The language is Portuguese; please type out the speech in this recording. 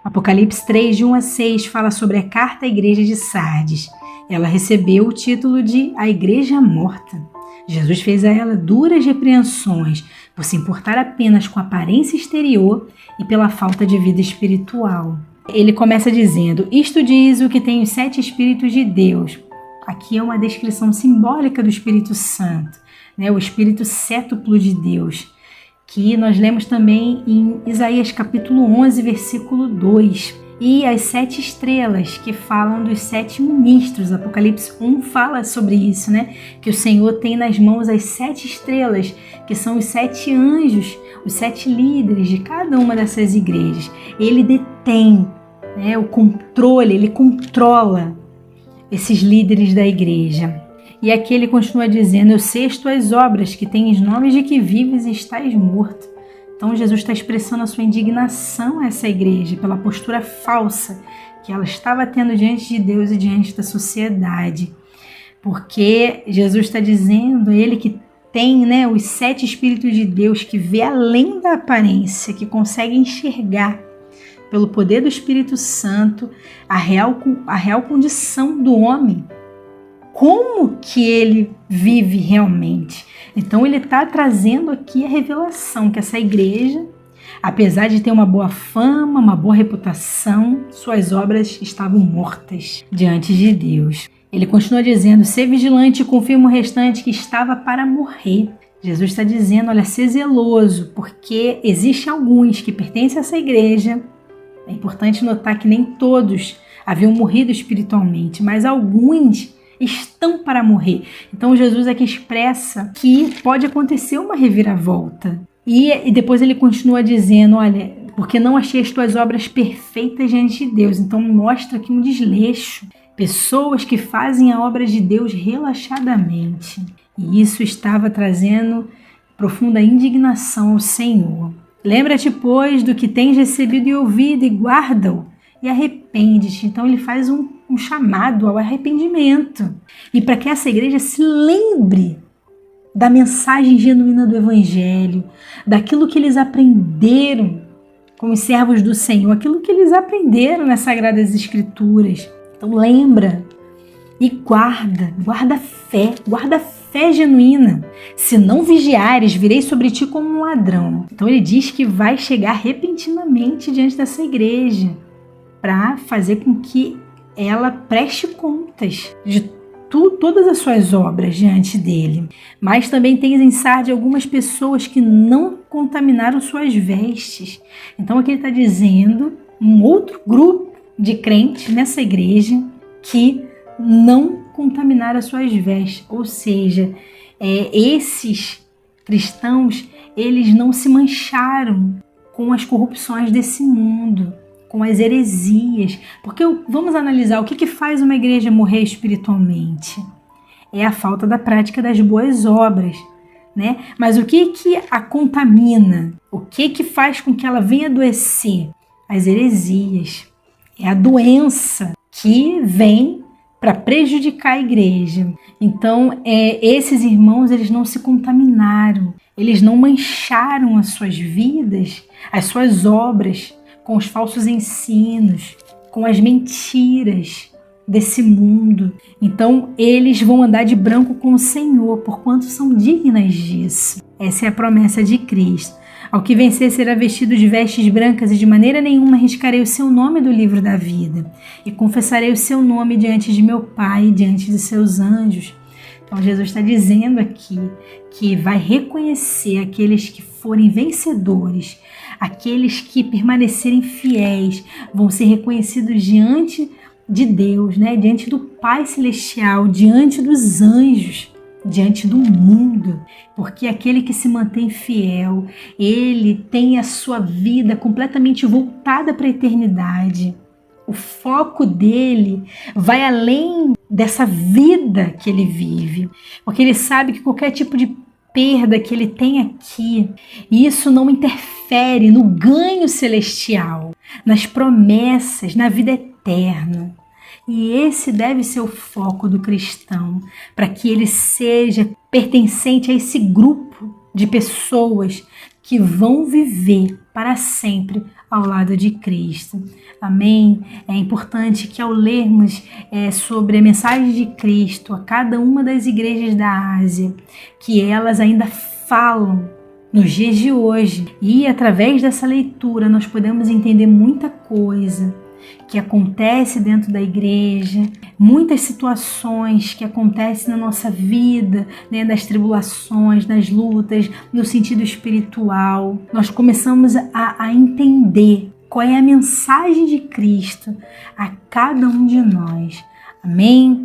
Apocalipse 3, de 1 a 6, fala sobre a carta à igreja de Sardes. Ela recebeu o título de a Igreja Morta. Jesus fez a ela duras repreensões por se importar apenas com a aparência exterior e pela falta de vida espiritual. Ele começa dizendo: isto diz o que tem os 7 Espíritos de Deus. Aqui é uma descrição simbólica do Espírito Santo, né? O Espírito cétuplo de Deus, que nós lemos também em Isaías capítulo 11, versículo 2. E as 7 estrelas, que falam dos 7 ministros. Apocalipse 1 fala sobre isso, né? Que o Senhor tem nas mãos as 7 estrelas, que são os 7 anjos, os 7 líderes de cada uma dessas igrejas. Ele detém, né, o controle, ele controla esses líderes da igreja. E aqui ele continua dizendo: eu sei as tuas obras, que tens nomes de que vives e estás morto. Então Jesus está expressando a sua indignação a essa igreja pela postura falsa que ela estava tendo diante de Deus e diante da sociedade. Porque Jesus está dizendo, ele que tem, né, os 7 Espíritos de Deus, que vê além da aparência, que consegue enxergar pelo poder do Espírito Santo a real condição do homem, como que ele vive realmente. Então ele está trazendo aqui a revelação que essa igreja, apesar de ter uma boa fama, uma boa reputação, suas obras estavam mortas diante de Deus. Ele continua dizendo: ser vigilante e confirma o restante que estava para morrer. Jesus está dizendo: olha, ser zeloso, porque existem alguns que pertencem a essa igreja. É importante notar que nem todos haviam morrido espiritualmente, mas alguns estão para morrer. Então Jesus aqui expressa que pode acontecer uma reviravolta. E depois ele continua dizendo: olha, porque não achei as tuas obras perfeitas diante de Deus. Então mostra aqui um desleixo. Pessoas que fazem a obra de Deus relaxadamente. E isso estava trazendo profunda indignação ao Senhor. Lembra-te, pois, do que tens recebido e ouvido, e guarda-o, e arrepende-te. Então ele faz um chamado ao arrependimento. E para que essa igreja se lembre da mensagem genuína do Evangelho, daquilo que eles aprenderam como servos do Senhor, aquilo que eles aprenderam nas Sagradas Escrituras. Então lembra e guarda a fé genuína. Se não vigiares, virei sobre ti como um ladrão. Então ele diz que vai chegar repentinamente diante dessa igreja para fazer com que ela preste contas de todas as suas obras diante dele. Mas também tens em Sardes algumas pessoas que não contaminaram suas vestes. Então aqui ele está dizendo um outro grupo de crentes nessa igreja que não contaminaram as suas vestes. Ou seja, esses cristãos, eles não se mancharam com as corrupções desse mundo, com as heresias. Porque vamos analisar o que faz uma igreja morrer espiritualmente. É a falta da prática das boas obras, né? Mas o que a contamina? O que faz com que ela venha adoecer? As heresias. É a doença que vem para prejudicar a igreja. Então, esses irmãos, eles não se contaminaram, eles não mancharam as suas vidas, as suas obras, com os falsos ensinos, com as mentiras desse mundo. Então, eles vão andar de branco com o Senhor, porquanto são dignas disso. Essa é a promessa de Cristo. Ao que vencer será vestido de vestes brancas, e de maneira nenhuma arriscarei o seu nome do livro da vida, e confessarei o seu nome diante de meu Pai e diante de seus anjos. Então Jesus está dizendo aqui que vai reconhecer aqueles que forem vencedores, aqueles que permanecerem fiéis, vão ser reconhecidos diante de Deus, né? Diante do Pai Celestial, diante dos anjos, diante do mundo, porque aquele que se mantém fiel, ele tem a sua vida completamente voltada para a eternidade. O foco dele vai além dessa vida que ele vive, porque ele sabe que qualquer tipo de perda que ele tem aqui, isso não interfere no ganho celestial, nas promessas, na vida eterna. E esse deve ser o foco do cristão, para que ele seja pertencente a esse grupo de pessoas que vão viver para sempre ao lado de Cristo. Amém? É importante que ao lermos sobre a mensagem de Cristo a cada uma das igrejas da Ásia, que elas ainda falam nos dias de hoje, e através dessa leitura nós podemos entender muita coisa que acontece dentro da igreja, muitas situações que acontecem na nossa vida, né, das tribulações, das lutas, no sentido espiritual. Nós começamos a entender qual é a mensagem de Cristo a cada um de nós. Amém?